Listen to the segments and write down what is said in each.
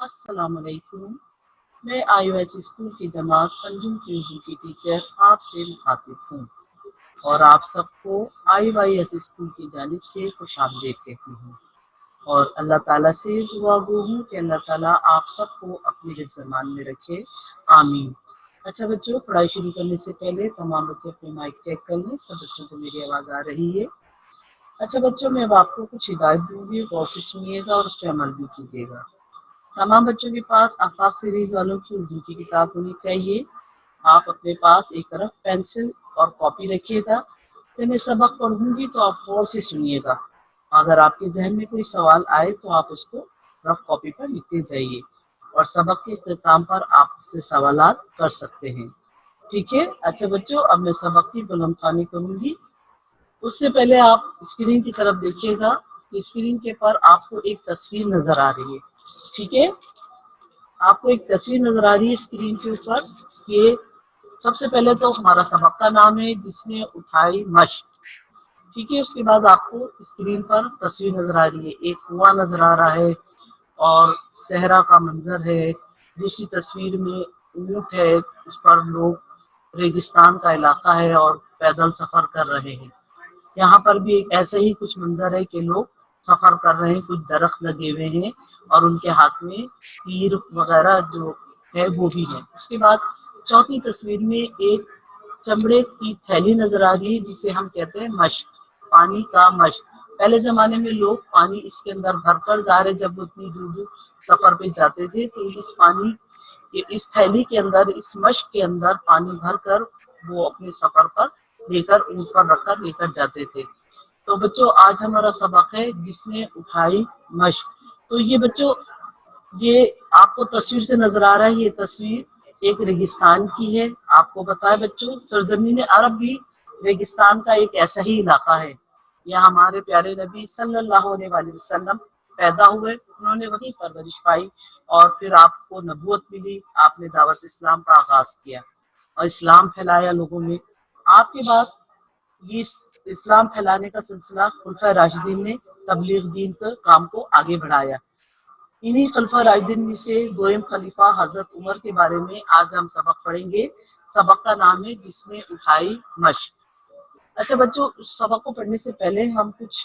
अस्सलाम वालेकुम। मैं IOS स्कूल की जमात अंजुम की उर्दू की टीचर आपसे मुखातिब हूँ और आप सबको IYS स्कूल की जानिब से खुशामदीद कहती हूँ और अल्लाह ताला से दुआ गो हूँ कि अल्लाह ताला आप सबको अपने हिफ्ज़-ए-मान में रखे, आमीन। अच्छा बच्चों, पढ़ाई शुरू करने से पहले तमाम बच्चे अपने माइक चेक कर लें। सब बच्चों को मेरी आवाज़ आ रही है? अच्छा बच्चों, मैं अब आपको कुछ हिदायत दूंगी, गौर से सुनिएगा और उस पर अमल भी कीजिएगा। तमाम बच्चों के पास आफाक सीरीज वालों की उर्दू की किताब होनी चाहिए। आप अपने पास एक तरफ पेंसिल और कॉपी रखिएगा। जब मैं सबक पढ़ूंगी तो आप गौर से सुनिएगा। अगर आपके जहन में कोई सवाल आए तो आप उसको रफ कॉपी पर लिखते जाइए और सबक के इख्तिताम पर आप उससे सवालात कर सकते हैं। ठीक है? अच्छा बच्चों, अब मैं सबक की बुलंदखानी करूंगी। उससे पहले आप स्क्रीन की तरफ देखिएगा। स्क्रीन के पर आपको एक तस्वीर नजर आ रही है। ठीक है, आपको एक तस्वीर नजर आ रही है स्क्रीन के ऊपर। ये सबसे पहले तो हमारा सबक का नाम है, जिसने उठाई मश्क। ठीक है, उसके बाद आपको स्क्रीन पर तस्वीर नजर आ रही है, एक कुआं नजर आ रहा है और सहरा का मंजर है। दूसरी तस्वीर में ऊंट है, उस पर लोग, रेगिस्तान का इलाका है और पैदल सफर कर रहे हैं। यहाँ पर भी एक ऐसे ही कुछ मंजर है कि लोग सफर कर रहे हैं, कुछ दरख्त लगे हुए हैं और उनके हाथ में तीर वगैरह जो है वो भी है। उसके बाद चौथी तस्वीर में एक चमड़े की थैली नजर आ रही है, जिसे हम कहते हैं मश्क, पानी का मश्क। पहले जमाने में लोग पानी इसके अंदर भरकर जा रहे, जब वो इतनी दूर दूर सफर पे जाते थे तो इस पानी इस थैली के अंदर, इस मश्क के अंदर पानी भरकर वो अपने सफर पर लेकर, ऊंट पर रखकर लेकर जाते थे। तो बच्चों, आज हमारा सबक है जिसने उठाई मश्क। तो ये बच्चों, ये आपको तस्वीर से नजर आ रहा है, ये तस्वीर एक रेगिस्तान की है। आपको पता है बच्चों, सरजमीन अरब भी रेगिस्तान का एक ऐसा ही इलाका है। यहाँ हमारे प्यारे नबी सल्लल्लाहु अलैहि वसल्लम पैदा हुए, उन्होंने वहीं परवरिश पाई और फिर आपको नबूवत मिली, आपने दावत इस्लाम का आगाज किया और इस्लाम फैलाया लोगों में। आपके बाद ये इस्लाम फैलाने का सिलसिला खुलफा राशिदीन ने तबलीग दीन के काम को आगे बढ़ाया। इन्हीं खलीफा राशिदीन में से दोयम खलीफा हजरत उमर के बारे में आज हम सबक पढ़ेंगे। सबक का नाम है जिसने उठाई मश्क। अच्छा बच्चों, उस सबक को पढ़ने से पहले हम कुछ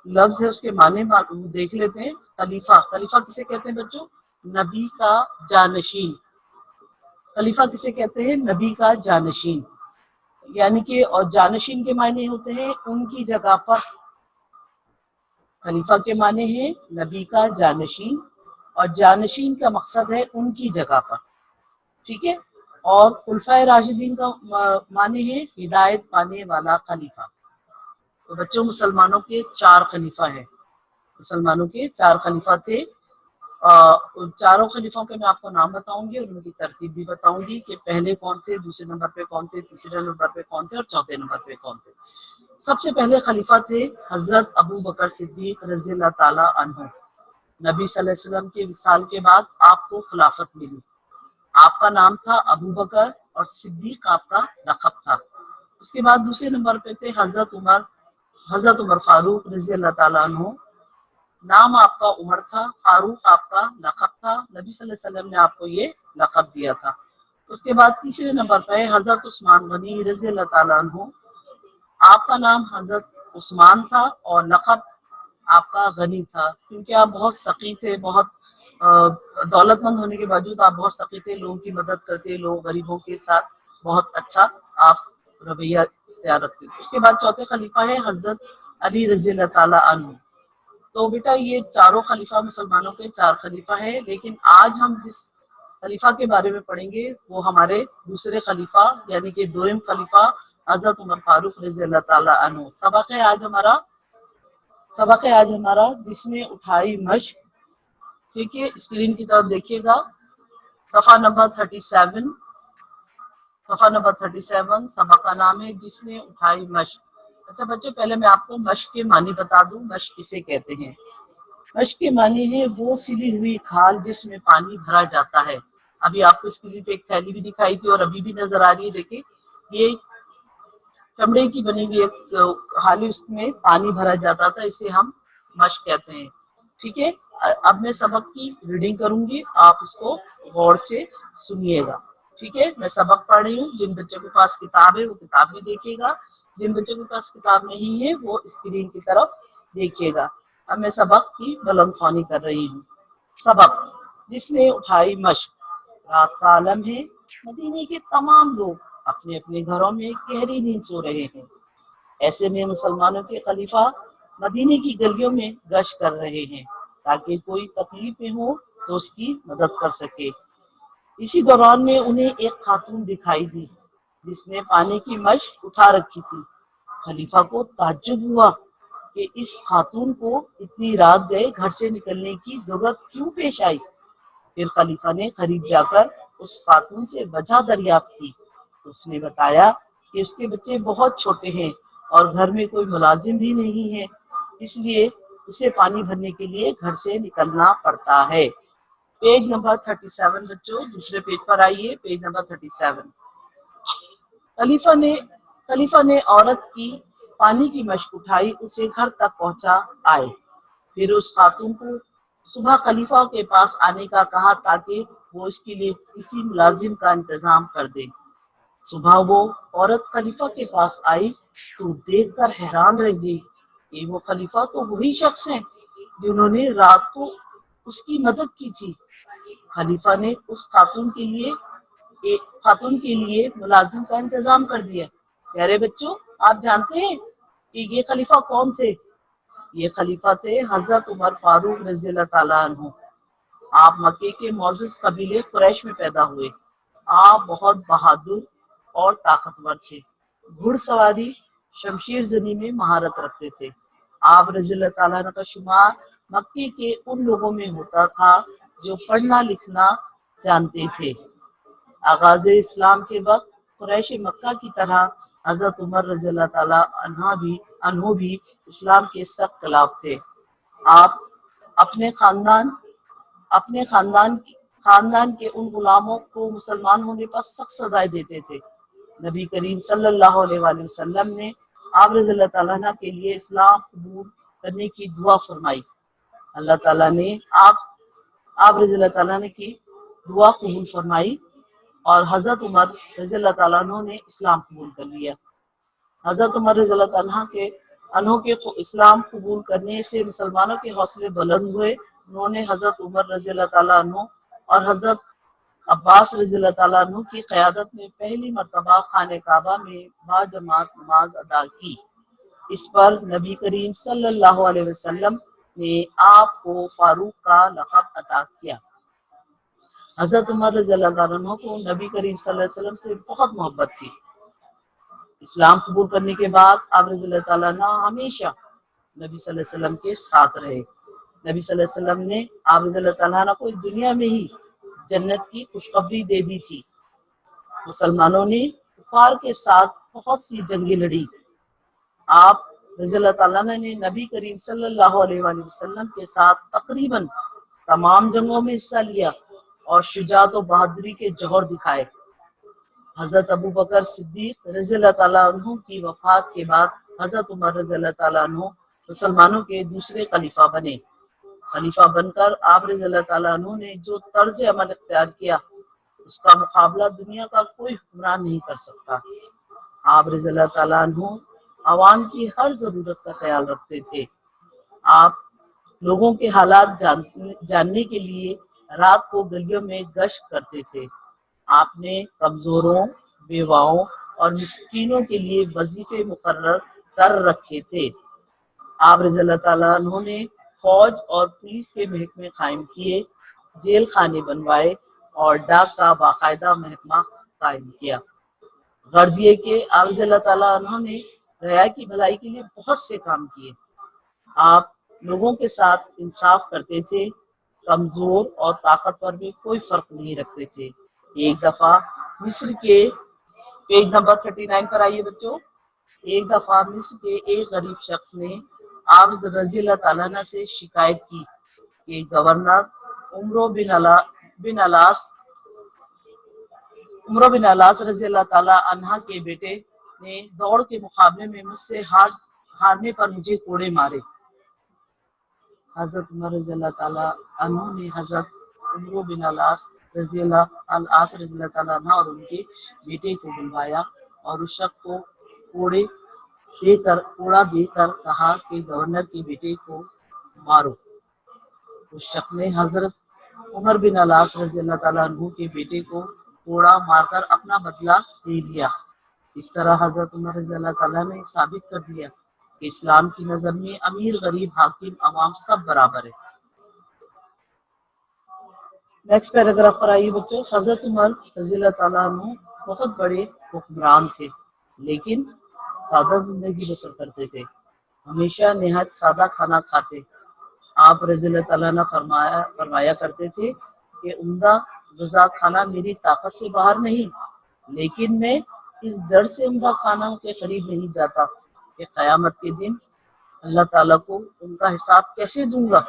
लफ्ज है उसके माने देख लेते हैं। खलीफा, खलीफा किसे कहते हैं बच्चों? नबी का जानशीन। खलीफा किसे कहते हैं? नबी का जानशीन। यानी कि और जानशीन के मायने होते हैं उनकी जगह पर। खलीफा के माने हैं नबी का जानशीन और जानशीन का मकसद है उनकी जगह पर। ठीक है, और खुलफाए राशिदीन का माने है हिदायत पाने वाला खलीफा। तो बच्चों, मुसलमानों के 4 खलीफा है। मुसलमानों के 4 खलीफा थे। चारों खलीफों के मैं आपको नाम बताऊंगी और उनकी तरतीब भी बताऊंगी कि पहले कौन थे, दूसरे नंबर पे कौन थे, तीसरे नंबर पे कौन थे और चौथे नंबर पे कौन थे। सबसे पहले खलीफा थे हजरत अबू बकर सिद्दीक रज़ी अल्लाह ताला अन्हु। नबी सल्लल्लाहु अलैहि वसल्लम के विसाल के बाद आपको खिलाफत मिली। आपका नाम था अबू बकर और सिद्दीक आपका लक़ब था। उसके बाद दूसरे नंबर पे थे हजरत उमर फारूक रज़ी अल्लाह ताला अन्हु। नाम आपका उमर था, फारूक आपका लक़ब था। नबी सल्लल्लाहु अलैहि वसल्लम ने आपको ये लक़ब दिया था। उसके बाद तीसरे नंबर पर हजरत उस्मान गनी रज़ी अल्लाह ताला अन्हु। आपका नाम हजरत उस्मान था और लक़ब आपका गनी था, क्योंकि आप बहुत सकी थे, बहुत दौलतमंद होने के बावजूद आप बहुत सकी थे, लोगों की मदद करते, लोग गरीबों के साथ बहुत अच्छा आप रवैया तैयार रखते थे। उसके बाद चौथे खलीफा है हजरत अली रज़ी अल्लाह ताला अन्हु। तो बेटा, ये चारों खलीफा मुसलमानों के 4 खलीफा है, लेकिन आज हम जिस खलीफा के बारे में पढ़ेंगे वो हमारे दूसरे खलीफा यानी कि दोयम खलीफा हजरत उमर फारूक रज़ी अल्लाह ताला अन्हु। सबक है आज हमारा जिसने उठाई मश्क। ठीक है, स्क्रीन की तरफ देखिएगा। सफा नंबर 37, सबक का नाम है जिसने उठाई मश्क। अच्छा बच्चों, पहले मैं आपको मश्क के मानी बता दूं। मश्क किसे कहते हैं? मश्क के मानी है वो सिली हुई खाल जिसमें पानी भरा जाता है। अभी आपको स्क्रीन पे एक थैली भी दिखाई थी और अभी भी नजर आ रही है। देखिए, ये चमड़े की बनी हुई एक खाली, उसमें पानी भरा जाता था, इसे हम मश्क कहते हैं। ठीक है, अब मैं सबक की रीडिंग करूंगी, आप उसको गौर से सुनिएगा। ठीक है, मैं सबक पढ़ रही हूँ। जिन बच्चों के पास किताब है वो किताब भी देखिएगा, जिन बच्चों के पास किताब नहीं है वो स्क्रीन की तरफ देखिएगा। अब मैं सबक की बुलंद ख्वानी कर रही हूँ। सबक, जिसने उठाई मश्क, रात का आलम है, मदीने के तमाम लोग अपने अपने घरों में गहरी नींद सो रहे हैं। ऐसे में मुसलमानों के खलीफा मदीने की गलियों में गश्त कर रहे हैं ताकि कोई तकलीफ में हो तो उसकी मदद कर सके। इसी दौरान में उन्हें एक खातून दिखाई दी जिसने पानी की मश्क उठा रखी थी। खलीफा को ताज्जुब हुआ कि इस खातून को इतनी रात गए घर से निकलने की जरूरत क्यों पेश आई। फिर खलीफा ने करीब जाकर उस खातून से वजह दरियाफ्त की। उसने बताया कि उसके बच्चे बहुत छोटे हैं और घर में कोई मुलाजिम भी नहीं है, इसलिए उसे पानी भरने के लिए घर से निकलना पड़ता है। पेज नंबर 37 बच्चों, दूसरे पेज पर आइए, पेज नंबर 37। खलीफा ने औरत की पानी की मश्क उठाई, उसे घर तक पहुंचा आए। फिर उस खातून को सुबह खलीफा के पास आने का कहा ताकि वो इसके लिए किसी मुलाजिम का इंतजाम कर दे। सुबह वो औरत खलीफा के पास आई तो देखकर हैरान रह गई कि वो खलीफा तो वही शख्स हैं जिन्होंने रात को उसकी मदद की थी। खलीफा ने उस खातून के लिए मुलाजिम का इंतजाम कर दिया। प्यारे बच्चों, आप जानते हैं कि ये खलीफा कौन थे? ये खलीफा थे हजरत उमर फारूक रज़ियल्लाहु ताला अन्हु। आप मक्के के मौजूद कबीले कुरैश में पैदा हुए। आप बहुत बहादुर और ताकतवर थे। घुड़सवारी, शमशीर जनी में महारत रखते थे। आप रज़ियल्लाहु ताला अन्हु का शुमार मक्के के उन लोगों में होता था जो पढ़ना लिखना जानते थे। आगाज इस्लाम के वक्त कुरैश मक्का की तरह हजरत उमर रज़ियल्लाहु ताला अन्हु भी इस्लाम के सख्त खिलाफ थे। आप अपने खानदान के उन गुलामों को मुसलमान होने पर सख्त सजाएं देते थे। नबी करीम सल्लल्लाहु अलैहि वसल्लम ने आप रज़ियल्लाहु ताला अन्हु के लिए इस्लाम कबूल करने की दुआ फरमाई। अल्लाह ताला ने आप रज़ियल्लाहु ताला अन्हु की दुआ कबूल फरमाई और हजरत उमर रज़ियल्लाहु ताला अन्हु ने इस्लाम कबूल कर लिया। हजरत उमर रज़ियल्लाहु अन्हु के इस्लाम कबूल करने से मुसलमानों के हौसले बुलंद हुए। उन्होंने हजरत उमर रज़ियल्लाहु ताला अन्हु और हजरत अब्बास रज़ियल्लाहु ताला अन्हु की क़यादत में पहली मर्तबा खाने काबा में बाजमात नमाज अदा की। इस पर नबी करीम सल्लल्लाहु अलैहि वसल्लम ने आपको फारूक का लक़ब अता किया। हजरत उमर रज़ियल्लाहु ताला अन्हु को नबी करीम सल्लल्लाहु अलैहि वसल्लम से बहुत मोहब्बत थी। इस्लाम कबूल करने के बाद आप रज़ियल्लाहु ताला अन्हु हमेशा नबी सल्लल्लाहु अलैहि वसल्लम के साथ रहे। नबी सल्लल्लाहु अलैहि वसल्लम ने आप रज़ियल्लाहु ताला अन्हु को दुनिया में ही जन्नत की खुशखबरी दे दी थी। मुसलमानों ने कुफार के साथ बहुत सी जंगें लड़ी। आप रज़ियल्लाहु ताला अन्हु ने नबी करीम सल्लल्लाहु अलैहि वसल्लम के साथ तकरीबन तमाम जंगों में हिस्सा लिया और शुजाअत और बहादुरी के जौहर दिखाए। हजरत अबू बकर सिद्दीक रज़ियल्लाहु ताला अन्हु की वफात के बाद हजरत उमर रज़ियल्लाहु ताला अन्हु मुसलमानों के दूसरे खलीफा बने। खलीफा बनकर आप रज़ियल्लाहु ताला अन्हु ने जो तर्ज अमल इख्तियार किया उसका मुकाबला दुनिया का कोई हुक्मरान नहीं कर सकता। आप रज़ियल्लाहु ताला अन्हु आवाम की हर जरूरत का ख्याल रखते थे। आप लोगों के हालात जानने के लिए रात को गलियों में गश्त करते थे। आपने कमजोरों, बेवाओं और मिस्कीनों के लिए वजीफे मुकर्रर कर रखे थे। आप रज़ियल्लाहु ताला अन्हु ने फौज और पुलिस के महकमे कायम किए, जेल खाने बनवाए और डाक का बाकायदा महकमा कायम किया। गर्ज ये कि आप रज़ियल्लाहु ताला अन्हु ने रया की भलाई के लिए बहुत से काम किए। आप लोगों के साथ इंसाफ करते थे, कमजोर और ताकतवर में कोई फर्क नहीं रखते थे। एक दफा मिस्र के, पेज नंबर 39 पर आइए बच्चों, एक दफा मिस्र के एक गरीब शख्स ने आप रज़ियल्लाहु ताला अन्हु से शिकायत की कि गवर्नर उमरो बिन अलास रज़ियल्लाहु ताला अन्हु के बेटे ने दौड़ के मुकाबले में मुझसे हारने पर मुझे कोड़े मारे। हजरत उमर रज़ी अल्लाह ताला अन्हु ने हजरत उमर बिन अल-आस रज़ी अल्लाह ताला अन्हा और उनके बेटे को बुलवाया और उस शख्स को कोड़ा देकर कहा कि गवर्नर के बेटे को मारो। उस शख्स ने हजरत उमर बिन अल-आस रज़ी अल्लाह ताला अन्हु के बेटे को कोड़ा मारकर अपना बदला ले लिया। इस तरह हजरत उमर रज़ी अल्लाह ताला ने साबित कर दिया कि इस्लाम की नजर में अमीर, गरीब, हाकिम, अवाम सब बराबर है। नेक्स्ट पैराग्राफ पर आइए बच्चों। हजरत उमर रज़ी अल्लाह ताला अन्हु बहुत बड़े हुक्मरान थे, लेकिन सादा जिंदगी बसर करते थे। हमेशा निहायत सादा खाना खाते। आप रज़ी अल्लाह ताला ने फरमाया करते थे कि उम्दा ग़िज़ा खाना मेरी ताकत से बाहर नहीं, लेकिन मैं इस डर से उम्दा खाना के करीब नहीं जाता कि क़यामत के दिन अल्लाह ताला को उनका हिसाब कैसे दूंगा।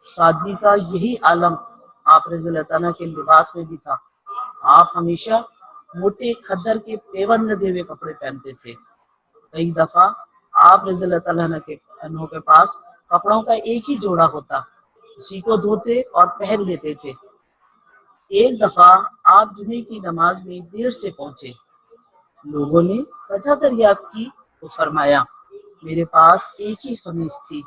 सादगी का यही आलम आप रज़ी अल्लाह ताला के लिबास में भी था। आप हमेशा मोटे खद्दर के पेबंद लगे हुए कपड़े पहनते थे। कई दफा आप रज़ी अल्लाह ताला के पास कपड़ों का एक ही जोड़ा होता, उसी को धोते और पहन लेते थे। एक दफा आप जुमे की नमाज में देर से पहुंचे। लोगों ने वजह दरियाफ्त की तो फरमाया, मेरे पास एक ही खमीस थी,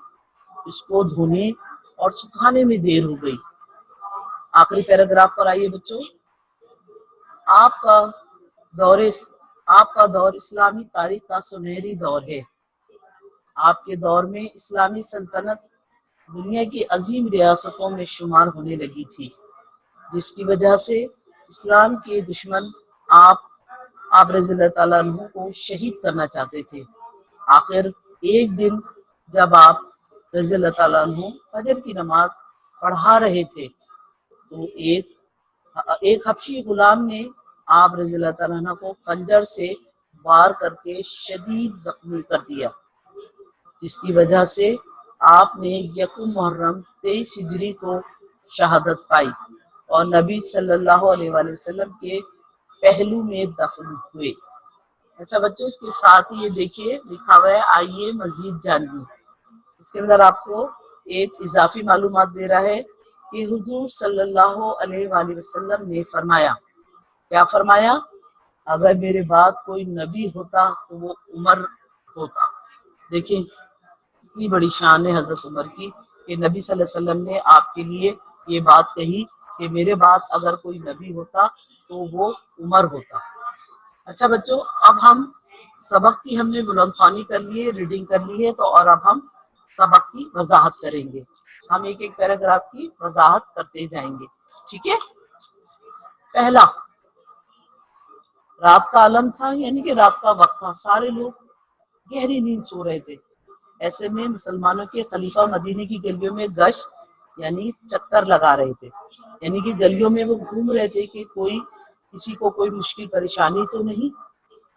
इसको धोने और सुखाने में देर हो गई। आखिरी पैराग्राफ पर आइए बच्चों। आपका दौर इस्लामी तारीख का सुनहरी दौर है। आपके दौर में इस्लामी सल्तनत दुनिया की अजीम रियासतों में शुमार होने लगी थी, जिसकी वजह से इस्लाम के दुश्मन आप रज़ी अल्लाह ताला अन्हु को शहीद करना चाहते थे। आखिर एक दिन जब आप रज़ी अल्लाह ताला अन्हु फजर की नमाज पढ़ा रहे थे तो एक हबशी गुलाम ने आप रज़ी अल्लाह ताला अन्हु को खंजर से वार करके शदीद जख्मी कर दिया, जिसकी वजह से आपने यकुम मुहर्रम 23 हिजरी को शहादत पाई और नबी सल्लल्लाहु अलैहि वसल्लम के पहलू में दफन हुए। अच्छा बच्चों, इसके साथ ही ये देखिए लिखा हुआ है, आइए मजीद जानिए। इसके अंदर आपको एक इजाफी मालूमात दे रहा है कि हुजूर सल्लल्लाहु अलैहि वसल्लम ने फरमाया, क्या फरमाया, अगर मेरे बाद कोई नबी होता तो वो उमर होता। देखिए इतनी बड़ी शान है हजरत उमर की कि नबी सल्लल्लाहु अलैहि वसल्लम ने आपके लिए ये बात कही कि मेरे बाद अगर कोई नबी होता तो वो उमर होता। अच्छा बच्चों, अब हम सबक की हमने बुलंदख्वानी कर ली है, रीडिंग कर ली है, तो और अब हम सबक की वजाहत करेंगे। हम एक एक पैराग्राफ की वजाहत करते जाएंगे, ठीक है। पहला, रात का आलम था, यानी कि रात का वक्त था, सारे लोग गहरी नींद सो रहे थे। ऐसे में मुसलमानों के खलीफा मदीने की गलियों में गश्त यानी चक्कर लगा रहे थे, यानी कि गलियों में वो घूम रहे थे कि किसी को कोई मुश्किल परेशानी तो नहीं।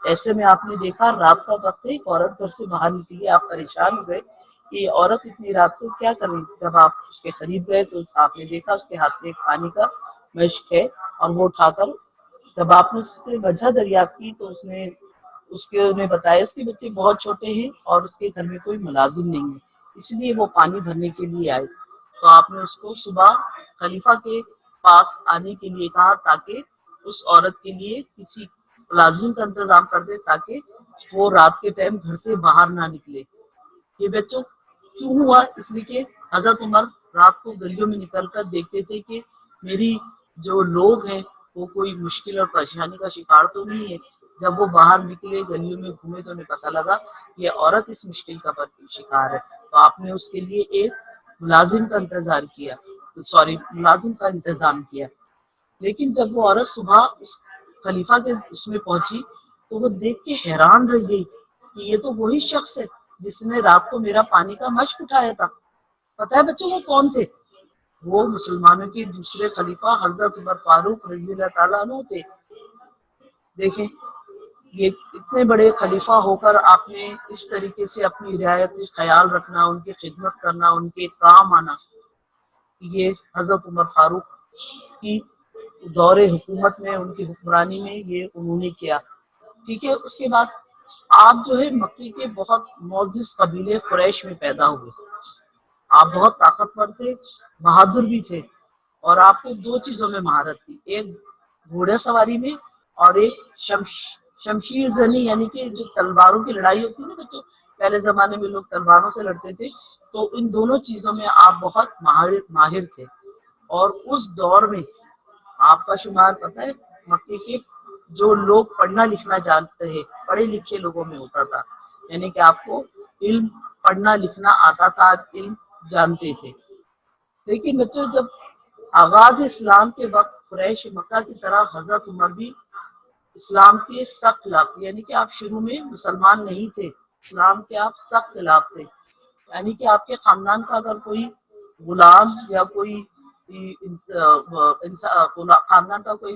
ऐसे में आपने देखा रात का वक्त है, एक औरत घर से बाहर निकली, आप परेशान हो गए कि ये औरत इतनी रात को क्या कर रही। जब आप उसके करीब गए तो आपने देखा उसके हाथ में एक पानी का मश्क है और वो उठाकर, जब आपने उससे वजह दरियाफ्त की तो उन्हें बताया उसके बच्चे बहुत छोटे हैं और उसके घर में कोई मुलाजिम नहीं है, इसलिए वो पानी भरने के लिए आए। तो आपने उसको सुबह खलीफा के पास आने के लिए कहा ताकि उस औरत के लिए किसी मुलाजिम का इंतजाम कर दे ताकि वो रात के टाइम घर से बाहर ना निकले। ये बच्चों क्यों हुआ, इसलिए कि हजरत उमर रात को गलियों में निकलकर देखते थे कि मेरी जो लोग हैं वो कोई मुश्किल और परेशानी का शिकार तो नहीं है। जब वो बाहर निकले गलियों में घूमे तो उन्हें पता लगा ये औरत इस मुश्किल का शिकार है। तो आपने उसके लिए एक मुलाजिम का इंतजाम किया। लेकिन जब वो औरत सुबह उस खलीफा के उसमें पहुंची तो वो देख के हैरान रह गई कि ये तो वही शख्स है जिसने रात को मेरा पानी का मश्क उठाया था। पता है बच्चों वो कौन थे? वो मुसलमानों के दूसरे खलीफा हजरत उमर फारूक रज़ी अल्लाह ताला अन्हु थे। देखें, ये इतने बड़े खलीफा होकर आपने इस तरीके से अपनी रियायत का ख्याल रखना, उनकी खिदमत करना, उनके काम आना, ये हजरत उमर फारूक की दौरे हुकूमत में, उनकी हुक्मरानी में ये उन्होंने किया, ठीक है। उसके बाद आप जो है मक्के के बहुत मोअज़्ज़िज़ कबीले कुरैश में पैदा हुए। آپ بہت طاقتور تھے، بہادر بھی تھے، اور آپ کو دو چیزوں میں مہارت تھی، ایک گھوڑا سواری میں اور ایک شمشیر زنی، یعنی کہ جو تلواروں کی لڑائی ہوتی ہے نا بچوں، پہلے زمانے میں لوگ تلواروں سے لڑتے تھے، تو ان دونوں چیزوں میں آپ بہت ماہر تھے۔ اور اس دور میں آپ کا شمار پتہ ہے مکے کے جو لوگ پڑھنا لکھنا جانتے ہیں پڑھے لکھے لوگوں میں ہوتا تھا، یعنی کہ آپ کو علم پڑھنا لکھنا آتا تھا، علم جانتے تھے۔ لیکن بچوں جب آغاز اسلام کے وقت قریش مکہ کی طرح حضرت عمر بھی اسلام کے سخت خلاف تھے، یعنی کہ آپ شروع میں مسلمان نہیں تھے، اسلام کے آپ سخت خلاف تھے، یعنی کہ آپ کے خاندان کا اگر کوئی غلام یا کوئی خاندان کا کوئی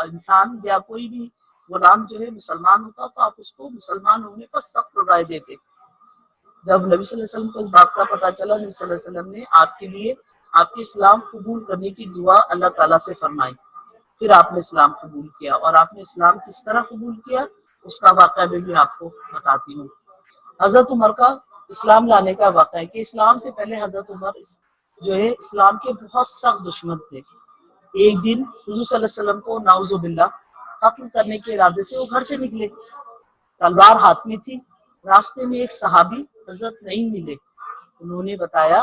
انسان یا کوئی بھی غلام جو ہے مسلمان ہوتا تو آپ اس کو مسلمان ہونے پر سخت سزائیں دیتے۔ جب نبی صلی اللہ علیہ وسلم کو اس بات کا پتہ چلا، نبی صلی اللہ علیہ وسلم نے آپ کے لیے آپ کے اسلام قبول کرنے کی دعا اللہ تعالیٰ سے فرمائی، پھر آپ نے اسلام قبول کیا، اور آپ نے اسلام کس طرح قبول کیا اس کا واقعہ میں بھی آپ کو بتاتی ہوں۔ حضرت عمر کا اسلام لانے کا واقعہ ہے کہ اسلام سے پہلے حضرت عمر جو ہے اسلام کے بہت سخت دشمن تھے۔ ایک دن حضور صلی اللہ علیہ وسلم کو نعوذ باللہ قتل کرنے کے ارادے سے وہ گھر سے نکلے، تلوار ہاتھ میں تھی، راستے میں ایک صحابی حضرت نہیں ملے، انہوں نے بتایا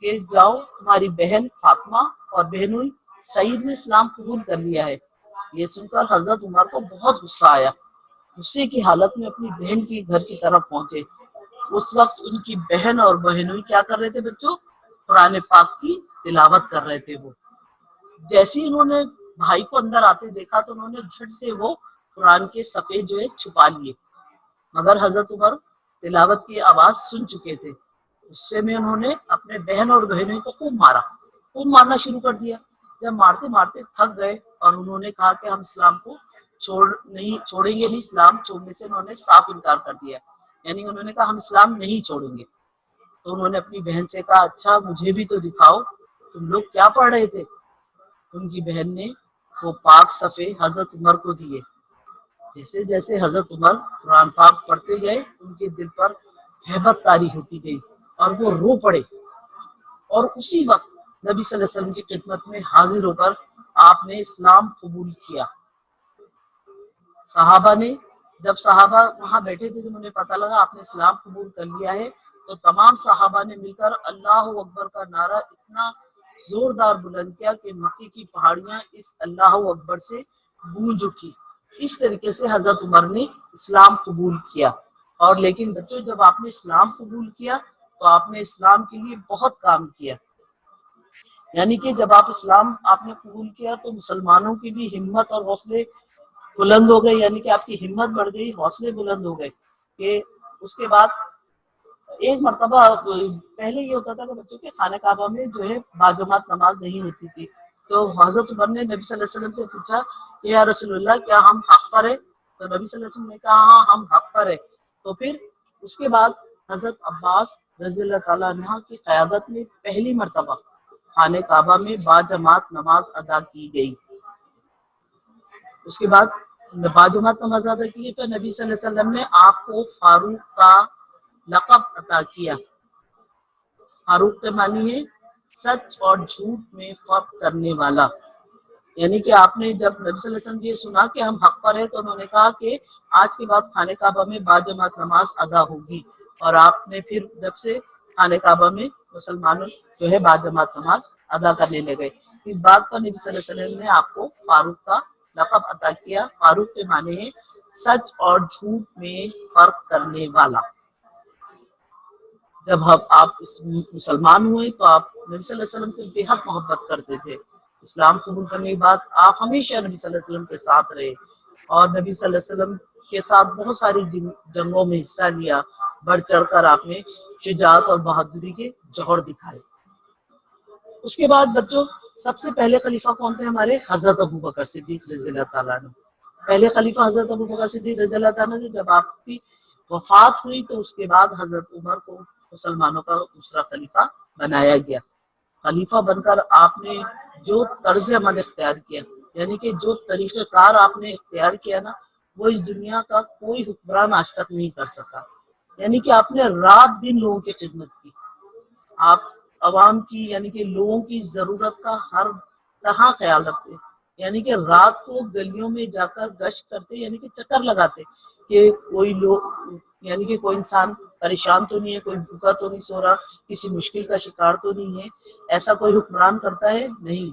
کہ جاؤ تمہاری بہن فاطمہ اور بہنوئی سعید نے اسلام قبول کر لیا ہے۔ یہ سن کر حضرت عمر کو بہت غصہ آیا، غصے کی حالت میں اپنی بہن کی گھر کی طرف پہنچے۔ اس وقت ان کی بہن اور بہنوئی کیا کر رہے تھے بچوں؟ قرآن پاک کی تلاوت کر رہے تھے۔ وہ جیسے انہوں نے بھائی کو اندر آتے دیکھا تو انہوں نے جھٹ سے وہ قرآن کے صفحے جو ہے چھپا لیے، مگر حضرت عمر تلاوت کی آواز سن چکے تھے۔ غصے میں انہوں نے اپنے بہن اور بہنوں کو خوب مارنا شروع کر دیا۔ جب مارتے مارتے تھک گئے اور انہوں نے کہا کہ ہم اسلام کو چھوڑیں گے نہیں، اسلام چھوڑنے سے انہوں نے صاف انکار کر دیا، یعنی انہوں نے کہا ہم اسلام نہیں چھوڑیں گے۔ تو انہوں نے اپنی بہن سے کہا اچھا مجھے بھی تو دکھاؤ تم لوگ کیا پڑھ رہے تھے۔ ان کی بہن نے وہ پاک صفحے حضرت عمر کو دیے۔ جیسے جیسے حضرت عمر قرآن پاک پڑھتے گئے ان کے دل پر ہیبت طاری ہوتی گئی اور وہ رو پڑے، اور اسی وقت نبی صلی اللہ علیہ وسلم کی خدمت میں حاضر ہو کر آپ نے اسلام قبول کیا۔ جب صحابہ وہاں بیٹھے تھے، جب انہیں پتہ لگا آپ نے اسلام قبول کر لیا ہے، تو تمام صحابہ نے مل کر اللہ اکبر کا نعرہ اتنا زوردار بلند کیا کہ مکے کی پہاڑیاں اس اللہ اکبر سے گونج اٹھی۔ اس طریقے سے حضرت عمر نے اسلام قبول کیا۔ اور لیکن بچوں جب آپ نے اسلام قبول کیا تو آپ نے اسلام کے لیے بہت کام کیا، یعنی کہ جب آپ نے قبول کیا تو مسلمانوں کی بھی ہمت اور حوصلے بلند ہو گئے، یعنی کہ آپ کی ہمت بڑھ گئی، حوصلے بلند ہو گئے۔ کہ اس کے بعد ایک مرتبہ پہلے یہ ہوتا تھا کہ بچوں کے خانہ کعبہ میں جو ہے باجماعت نماز نہیں ہوتی تھی، تو حضرت عمر نے نبی صلی اللہ علیہ وسلم سے پوچھا کہ یا رسول اللہ کیا ہم حق پر ہے؟ تو نبی صلی اللہ علیہ وسلم نے کہا ہاں ہم حق پر ہے۔ تو پھر اس کے بعد حضرت عباس رضی اللہ تعالیٰ عنہ کی قیادت میں پہلی مرتبہ خانہ کعبہ میں باجماعت نماز ادا کی گئی۔ اس کے بعد باجماعت نماز ادا کی تو نبی صلی اللہ علیہ وسلم نے آپ کو فاروق کا لقب عطا کیا۔ فاروق کے معنی ہے سچ اور جھوٹ میں فرق کرنے والا، یعنی کہ آپ نے جب نبی صلی اللہ علیہ وسلم یہ سنا کہ ہم حق پر ہیں تو انہوں نے کہا کہ آج کے بعد خانہ کعبہ میں باجماعت نماز ادا ہوگی، اور آپ نے پھر جب سے خانہ کعبہ میں مسلمانوں جو ہے باجماعت نماز ادا کرنے لگے۔ اس بات پر نبی صلی اللہ علیہ وسلم نے آپ کو فاروق کا لقب عطا کیا۔ فاروق کے معنی ہے سچ اور جھوٹ میں فرق کرنے والا۔ جب آپ مسلمان ہوئے تو آپ نبی صلی اللہ علیہ وسلم سے بے حد محبت کرتے تھے۔ اسلام قبول کرنے کے بعد آپ ہمیشہ نبی صلی اللہ علیہ وسلم کے ساتھ رہے، اور نبی صلی اللہ علیہ وسلم کے ساتھ بہت ساری جنگوں میں حصہ لیا، بڑھ چڑھ کر آپ نے شجاعت اور بہادری کے جوہر دکھائے۔ اس کے بعد بچوں سب سے پہلے خلیفہ کون تھے ہمارے؟ حضرت ابوبکر صدیق رضی اللہ تعالیٰ عنہ۔ پہلے خلیفہ حضرت ابوبکر صدیق رضی اللہ تعالیٰ عنہ۔ جب آپ کی وفات ہوئی تو اس کے بعد حضرت عمر کو مسلمانوں کا دوسرا خلیفہ بنایا گیا۔ خلیفہ بن کر آپ نے جو طرز عمل اختیار کیا، یعنی کہ جو طریقہ کار آپ نے اختیار کیا نا، وہ اس دنیا کا کوئی حکمران آج تک نہیں کر سکا، یعنی کہ آپ نے رات دن لوگوں کی خدمت کی۔ آپ عوام کی یعنی کہ لوگوں کی ضرورت کا ہر طرح خیال رکھتے، یعنی کہ رات کو گلیوں میں جا کر گشت کرتے، یعنی کہ چکر لگاتے کہ کوئی لوگ یعنی کہ کوئی انسان پریشان تو نہیں ہے، کوئی بھوکا تو نہیں سو رہا، کسی مشکل کا شکار تو نہیں ہے. ایسا کوئی حکمران کرتا ہے؟ نہیں.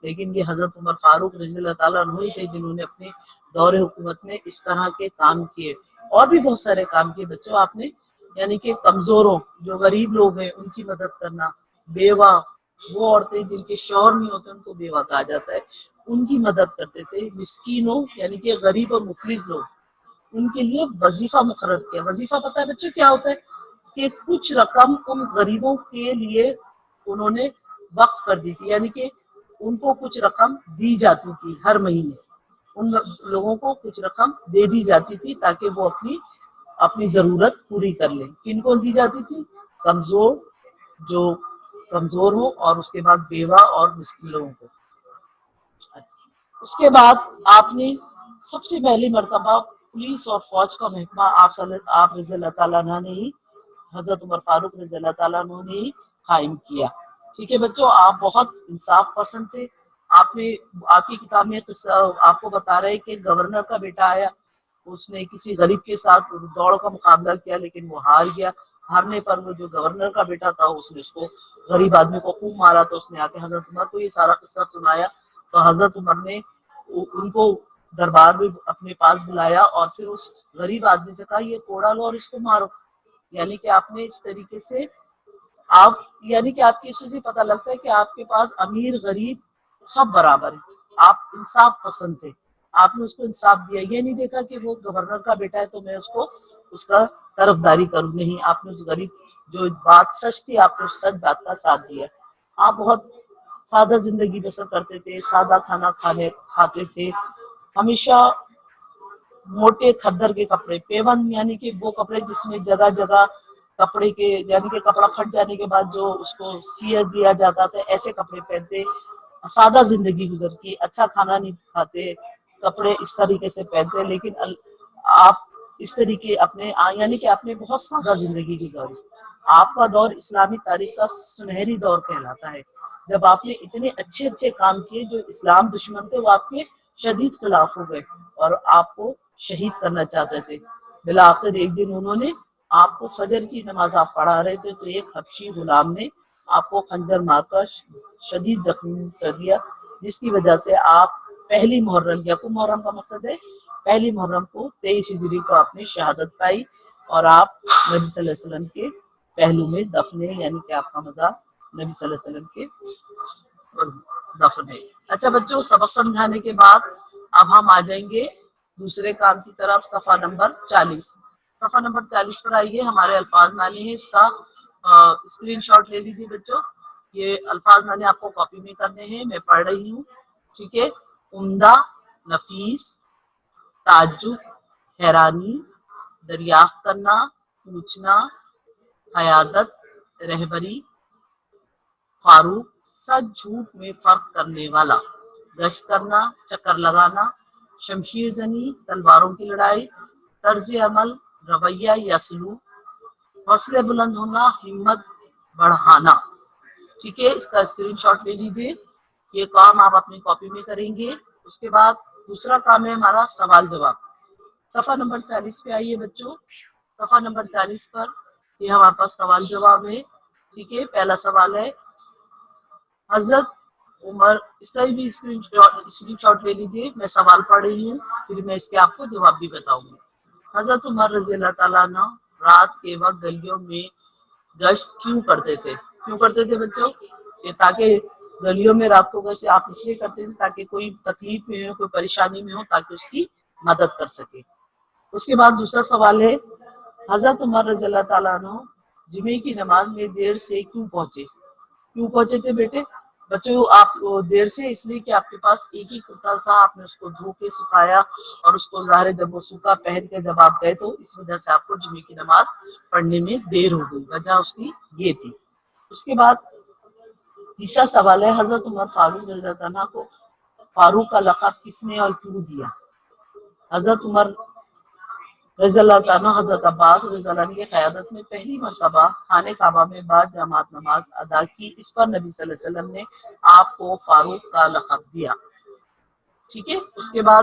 لیکن یہ حضرت عمر فاروق رضی اللہ تعالیٰ عنہ تھے جنہوں نے اپنے دور حکومت میں اس طرح کے کام کیے. اور بھی بہت سارے کام کیے بچوں آپ نے، یعنی کہ کمزوروں، جو غریب لوگ ہیں ان کی مدد کرنا، بیوہ، وہ عورتیں جن کے شوہر نہیں ہوتے ان کو بیوہ کہا جاتا ہے، ان کی مدد کرتے تھے. مسکینوں یعنی کہ غریب اور مفلس لوگ، ان کے لیے وظیفہ مقرر کیا. وظیفہ پتہ ہے بچوں کیا ہوتا ہے؟ کہ کچھ رقم ان غریبوں کے لیے انہوں نے وقف کر دی تھی، یعنی کہ ان کو کچھ رقم دی جاتی تھی ہر مہینے، ان لوگوں کو کچھ رقم دے دی جاتی تھی تاکہ وہ اپنی ضرورت پوری کر لیں. کن کو دی جاتی تھی؟ کمزور، جو کمزور ہو، اور اس کے بعد بیوہ اور مسکین لوگوں کو. اس کے بعد آپ نے سب سے پہلی مرتبہ پولیس اور فوج کا محکمہ آپ رضی اللہ تعالیٰ عنہ نے ہی، حضرت عمر فاروق رضی اللہ تعالیٰ عنہ نے ہی قائم کیا. ٹھیک ہے بچوں، آپ بہت انصاف پسند تھے. آپ نے آپ کی کتاب میں قصہ آپ کو بتا رہے کہ گورنر کا بیٹا آیا، اس نے کسی غریب کے ساتھ دوڑ کا مقابلہ کیا لیکن وہ ہار گیا. ہارنے پر وہ جو گورنر کا بیٹا تھا اس نے اس کو غریب آدمی کو خوب مارا. تو اس نے آ کے حضرت عمر کو یہ سارا قصہ سنایا. تو حضرت عمر نے ان کو دربار میں اپنے پاس بلایا اور پھر اس غریب آدمی سے کہا یہ کوڑا لو اور اس کو مارو. یعنی کہ آپ نے اس طریقے سے آپ یعنی کہ آپ کی اس سے پتہ لگتا ہے کہ آپ کے پاس امیر غریب سب برابر ہیں. آپ انصاف پسند تھے. آپ نے اس کو انصاف دیا. یہ نہیں دیکھا کہ وہ گورنر کا بیٹا ہے تو میں اس کا طرفداری کروں. نہیں، آپ نے اس غریب جو بات سچ تھی آپ نے اس سچ بات کا ساتھ دیا. آپ بہت سادہ زندگی بسر کرتے تھے، سادہ کھانا کھاتے تھے. ہمیشہ موٹے کھدر کے کپڑے، پیون یعنی کہ وہ کپڑے جس میں جگہ جگہ کپڑے کے یعنی کہ کپڑا پھٹ جانے کے بعد جو اس کو سیا دیا جاتا تھا، ایسے کپڑے پہنتے. سادہ زندگی گزرتی، اچھا کھانا نہیں کھاتے، کپڑے اس طریقے سے پہنتے. لیکن آپ اس طریقے اپنے یعنی کہ آپ نے بہت سادہ زندگی گزاری. آپ کا دور اسلامی تاریخ کا سنہری دور کہلاتا ہے، جب آپ نے اتنے اچھے اچھے کام کیے. جو اسلام دشمن تھے وہ آپ کے شدید خلاف ہو گئے اور آپ کو شہید کرنا چاہتے تھے. بالآخر ایک دن انہوں نے آپ کو فجر کی نماز آپ پڑھا رہے تھے تو ایک حبشی غلام نے آپ کو خنجر مار کر شدید زخمی کر دیا، جس کی وجہ سے آپ پہلی محرم، یکم محرم کا مقصد ہے پہلی محرم کو 23 ہجری کو آپ نے شہادت پائی اور آپ نبی صلی اللہ علیہ وسلم کے پہلو میں دفن ہے، یعنی کہ آپ کا مزار نبی صلی اللہ علیہ وسلم کے دفن ہے. اچھا بچوں، سبق سمجھانے کے بعد اب ہم آ جائیں گے دوسرے کام کی طرف. صفحہ نمبر 40. صفحہ نمبر 40 پر آئیے. ہمارے الفاظ نامے ہیں، اس کا اسکرین شاٹ لے لیجیے بچوں. یہ الفاظ نامے آپ کو کاپی میں کرنے ہیں، میں پڑھ رہی ہوں. ٹھیک ہے. عمدہ، نفیس، تعجب، حیرانی، دریافت کرنا، پوچھنا، قیادت، رہبری، فاروق، سچ جھوٹ میں فرق کرنے والا، گشت کرنا، چکر لگانا، شمشیر زنی، تلواروں کی لڑائی، طرز عمل، رویہ یا سلوک، حوصلے بلند ہونا، ہمت بڑھانا. ٹھیک ہے، اس کا اسکرین شاٹ لے لیجیے. یہ کام آپ اپنی کاپی میں کریں گے. اس کے بعد دوسرا کام ہے ہمارا سوال جواب. صفحہ نمبر 40 پہ آئیے بچوں. صفحہ نمبر 40 پر یہ ہمارے پاس سوال جواب ہے. ٹھیک ہے. پہلا سوال ہے حضرت عمر، اس کا بھی اسکرین شاٹ لے لیجیے. میں سوال پڑھ رہی ہوں پھر میں اس کے آپ کو جواب بھی بتاؤں گی. حضرت عمر رضی اللہ تعالیٰ عنہ رات کے وقت گلیوں میں گشت کیوں کرتے تھے؟ کیوں کرتے تھے بچوں؟ کہ تاکہ گلیوں میں رات کو گشت آپ اس لیے کرتے تھے تاکہ کوئی تکلیف میں ہو، کوئی پریشانی میں ہو، تاکہ اس کی مدد کر سکے. اس کے بعد دوسرا سوال ہے حضرت عمر رضی اللہ تعالیٰ عنہ جمعے کی نماز میں دیر سے کیوں پہنچے؟ کیوں پہنچے تھے بیٹے؟ بچوں آپ دیر سے اس لیے کہ آپ کے پاس ایک ہی کرتا تھا، آپ نے اس کو دھو کے سکھایا اور اس کو ظاہر جب وہ سوکھا پہن کے جب آپ گئے تو اس وجہ سے آپ کو جمعے کی نماز پڑھنے میں دیر ہو گئی. وجہ اس کی یہ تھی. اس کے بعد تیسرا سوال ہے حضرت عمر فاروق رضی اللہ عنہ کو فاروق کا لقب کس نے اور کیوں دیا؟ حضرت عمر رضی اللہ تعالیٰ حضرت عباس رضی اللہ عنہ کی قیادت میں پہلی مرتبہ خانہ کعبہ میں بعد جماعت نماز ادا کی، اس پر نبی صلی اللہ علیہ وسلم نے آپ کو فاروق کا لقب دیا۔ ٹھیک ہے، اس کے بعد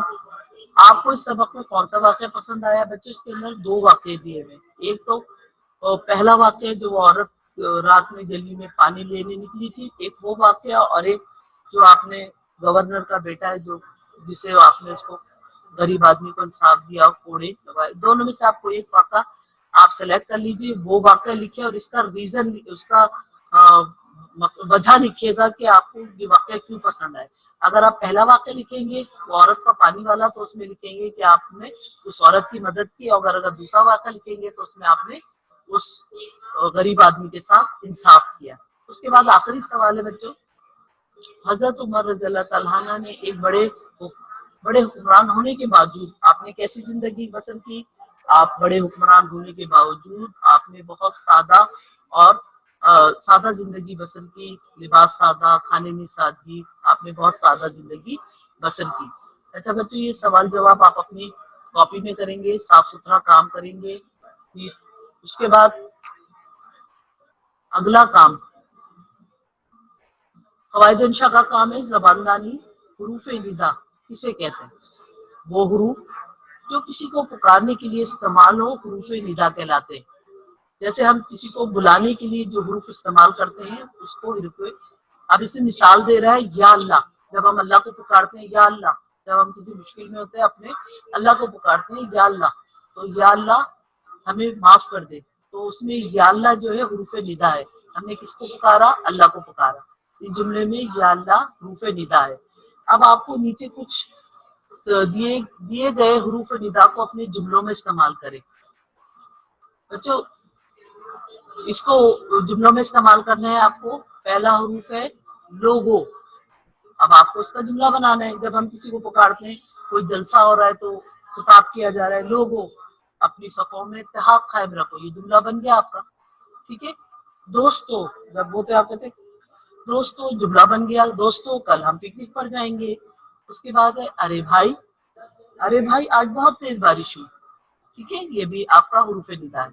آپ کو اس سبق میں کون سا واقعہ پسند آیا بچوں؟ اس کے اندر دو واقعے دیے ہوئے، ایک تو پہلا واقعہ جو وہ عورت رات میں گلی میں پانی لینے نکلی تھی، ایک وہ واقعہ، اور ایک جو آپ نے گورنر کا بیٹا ہے جو جسے آپ نے اس کو غریب آدمی کو انصاف دیا، کوڑے دونوں میں سے آپ کو ایک واقعہ آپ سلیکٹ کر لیجیے، وہ واقعہ لکھیے اور اس کا ریزن، اس کا وجہ لکھیے گا کہ آپ کو یہ واقعہ کیوں پسند آئے۔ اگر آپ پہلا واقعہ لکھیں گے وہ عورت کا پانی والا، تو اس میں لکھیں گے کہ آپ نے اس عورت کی مدد کی، اور اگر دوسرا واقعہ لکھیں گے تو اس میں آپ نے اس غریب آدمی کے ساتھ انصاف کیا۔ اس کے بعد آخری سوال ہے بچوں، حضرت عمر رضی اللہ تعالیٰ عنہ نے ایک بڑے حکمران ہونے کے باوجود آپ نے کیسی زندگی بسر کی؟ آپ بڑے حکمران ہونے کے باوجود آپ نے بہت سادہ اور سادہ زندگی بسر کی، لباس سادہ، کھانے میں سادگی، آپ نے بہت سادہ زندگی بسر کی۔ اچھا بچوں، یہ سوال جواب آپ اپنی کاپی میں کریں گے، صاف ستھرا کام کریں گے۔ اس کے بعد اگلا کام قواعد انشاء کا کام ہے زبان دانی۔ حروف ندا کسے کہتے ہیں؟ وہ حروف جو کسی کو پکارنے کے لیے استعمال ہو حروف ندا کہلاتے ہیں۔ جیسے ہم کسی کو بلانے کے لیے جو حروف استعمال کرتے ہیں اس کو حروف، اب اس میں مثال دے رہا ہے یا اللہ، جب ہم اللہ کو پکارتے ہیں یا اللہ، جب ہم کسی مشکل میں ہوتے ہیں اپنے اللہ کو پکارتے ہیں یا اللہ، تو یا اللہ ہمیں معاف کر دے، تو اس میں یا اللہ جو ہے حروف ندا ہے، ہم نے کس کو پکارا؟ اللہ کو پکارا، اس جملے میں یا اللہ حروف ندا ہے۔ اب آپ کو نیچے کچھ دیے گئے حروف ندا کو اپنے جملوں میں استعمال کریں بچوں۔ اس کو جملوں میں استعمال کرنا ہے آپ کو۔ پہلا حروف ہے لوگو، اب آپ کو اس کا جملہ بنانا ہے۔ جب ہم کسی کو پکارتے ہیں، کوئی جلسہ ہو رہا ہے تو خطاب کیا جا رہا ہے لوگو، اپنی صفوں میں اتحاد قائم رکھو، یہ جملہ بن گیا آپ کا۔ ٹھیک ہے، دوستو، جب وہ تو آپ کہتے دوستو، جملہ بن گیا، دوستو کل ہم پکنک پر جائیں گے۔ اس کے بعد ہے ارے بھائی، ارے بھائی آج بہت تیز بارش ہوئی، ٹھیک ہے، یہ بھی آپ کا حروف ندا ہے۔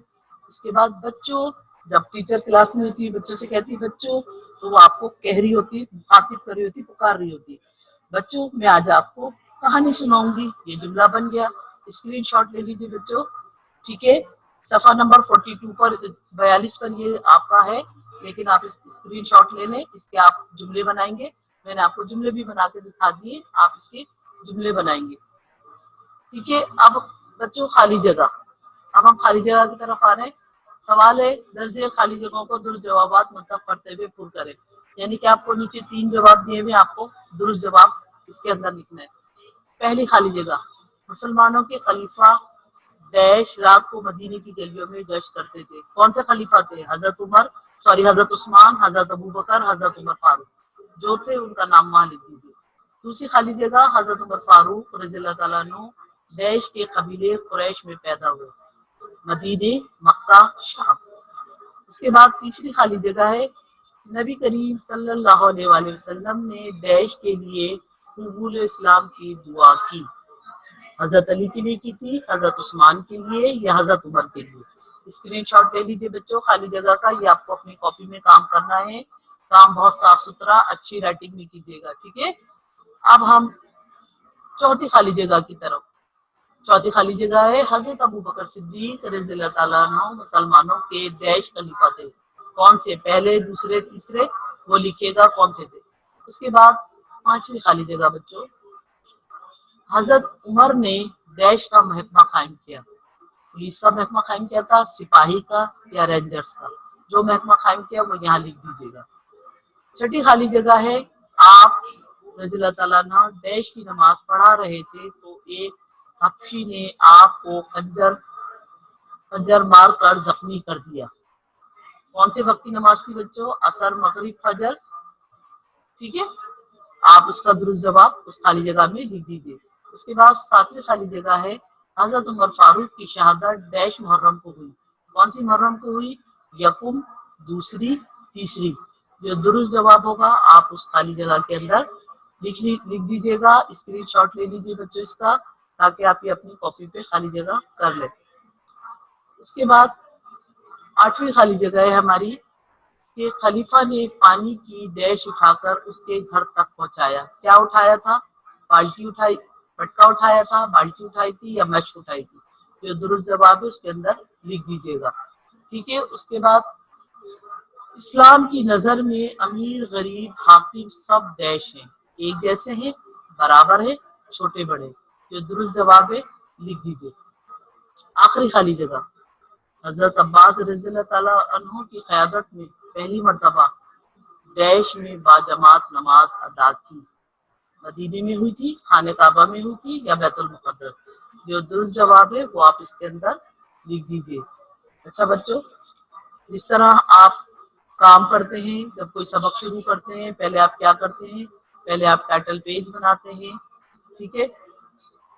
اس کے بعد بچوں، جب ٹیچر کلاس میں ہوتی ہے بچوں سے کہتی بچوں، تو وہ آپ کو کہہ رہی ہوتی، مخاطب کر رہی ہوتی، پکار رہی ہوتی، بچوں میں آج آپ کو کہانی سناؤں گی، یہ جملہ بن گیا۔ اسکرین شاٹ لے لیجیے بچوں، ٹھیک ہے، صفحہ نمبر 42 پر 42 پر یہ آپ کا ہے، لیکن آپ اسکرین شاٹ لے لیں، اس کے آپ جملے بنائیں گے۔ میں نے آپ کو جملے بھی بنا کے دکھا دیے، آپ اس کے جملے بنائیں گے۔ ٹھیک ہے، اب بچوں خالی جگہ، اب ہم خالی جگہ کی طرف آ رہے ہیں۔ سوال ہے درجے خالی جگہوں کو درست جوابات منتخب کرتے ہوئے پر کریں، یعنی کہ آپ کو نیچے 3 جواب دیے ہوئے، آپ کو درست جواب اس کے اندر لکھنا ہے۔ پہلی خالی جگہ، مسلمانوں کے خلیفہ ڈیش رات کو مدینے کی گلیوں میں گشت کرتے تھے، کون سے خلیفہ تھے؟ حضرت عثمان، حضرت ابوبکر، حضرت عمر فاروق، جو تھے ان کا نام وہاں لکھ دیجیے۔ دوسری خالی جگہ، حضرت عمر فاروق رضی اللہ تعالیٰ عنہ ڈیش کے قبیلے قریش میں پیدا ہوئے، مدینے، مکہ، شام۔ اس کے بعد تیسری خالی جگہ ہے، نبی کریم صلی اللہ علیہ وآلہ وسلم نے ڈیش کے لیے قبول اسلام کی دعا کی، حضرت علی کے لیے کی تھی، حضرت عثمان کے لیے یا حضرت عمر کے لیے؟ اسکرین شاٹ لے لیجیے بچوں خالی جگہ کا، یہ آپ کو اپنی کاپی میں کام کرنا ہے، کام بہت صاف ستھرا اچھی رائٹنگ میں کیجیے گا، ٹھیک ہے۔ اب ہم چوتھی خالی جگہ کی طرف، چوتھی خالی جگہ ہے، حضرت ابوبکر صدیق رضی اللہ تعالیٰ عنہ مسلمانوں کے ڈیش خلیفہ تھے، کون سے؟ پہلے، دوسرے، تیسرے، وہ لکھیے گا کون سے تھے۔ اس کے بعد پانچویں خالی جگہ بچوں، حضرت عمر نے ڈیش کا محکمہ قائم کیا، پولیس کا محکمہ قائم کیا تھا، سپاہی کا یا رینجرز کا؟ جو محکمہ قائم کیا وہ یہاں لکھ دیجیے گا۔ چھٹی خالی جگہ ہے، آپ رضی اللہ تعالیٰ عنہ ڈیش کی نماز پڑھا رہے تھے تو ایک حبشی نے آپ کو خنجر مار کر زخمی کر دیا، کون سے وقت کی نماز تھی بچوں؟ عصر، مغرب، فجر، ٹھیک ہے، آپ اس کا درست جواب اس خالی جگہ میں لکھ دیجیے۔ اس کے بعد ساتویں خالی جگہ ہے، حضرت عمر فاروق کی شہادت ڈیش محرم کو ہوئی، کون سی محرم کو ہوئی؟ یکم، دوسری، تیسری، جو درست جواب ہوگا آپ اس خالی جگہ کے اندر لکھ دیجیے گا۔ اسکرین شاٹ لے لیجیے بچوں اس کا، تاکہ آپ یہ اپنی کاپی پہ خالی جگہ کر لیں۔ उसके बाद 8वीं खाली जगह है हमारी कि खलीफा ने पानी की डैश उठाकर उसके घर तक पहुंचाया। क्या उठाया था? बाल्टी उठाई, मटका उठाया था, बाल्टी उठाई थी या मशक उठाई थी? जो दुरुस्त जवाब है उसके अंदर लिख दीजिएगा। ठीक है। उसके बाद इस्लाम की नजर में अमीर गरीब हाकिम सब डैश हैं, एक जैसे हैं, बराबर है, छोटे बड़े। जो दुरुस्त जवाब है लिख दीजिए। आखिरी खाली जगह, हजरत अब्बास रज़ी अल्लाह ताला अन्हु की क़यादत में पहली मर्तबा डैश में बाजमात नमाज अदा की। मदीने में हुई थी, खाने काबा में हुई थी या बैतुल मुक़द्दस? जो दुरुस्त जवाब है वो आप इसके अंदर लिख दीजिए। अच्छा बच्चों, इस तरह आप काम करते हैं। जब कोई सबक शुरू करते हैं पहले आप क्या करते हैं? पहले आप टाइटल पेज बनाते हैं। ठीक है,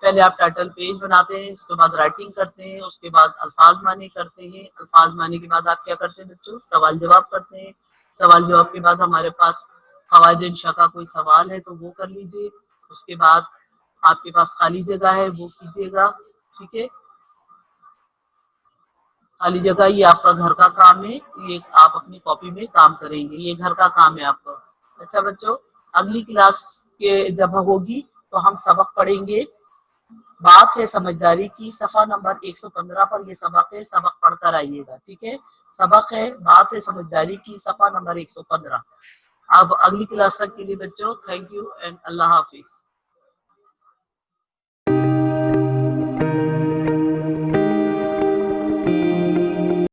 पहले आप टाइटल पेज बनाते हैं, उसके बाद राइटिंग करते हैं, उसके बाद अल्फाज मानी करते हैं। अल्फाज मानी के बाद आप क्या करते हैं बच्चों? सवाल जवाब करते हैं। सवाल जवाब के बाद हमारे पास क़वाइद इंशा का कोई सवाल है तो वो कर लीजिए। उसके बाद आपके पास खाली जगह है वो कीजिएगा। ठीक है, खाली जगह ये आपका घर का काम है, ये आप अपनी कॉपी में काम करेंगे, ये घर का काम है आपका। अच्छा बच्चों, अगली क्लास के जब होगी तो हम सबक पढ़ेंगे बात है समझदारी की, सफा नंबर 115 पर ये सबक है, सबक पढ़कर आइएगा। ठीक है, सबक है बात है समझदारी की, सफा नंबर 115। अब अगली क्लास तक के लिए बच्चों thank you and Allah Hafiz.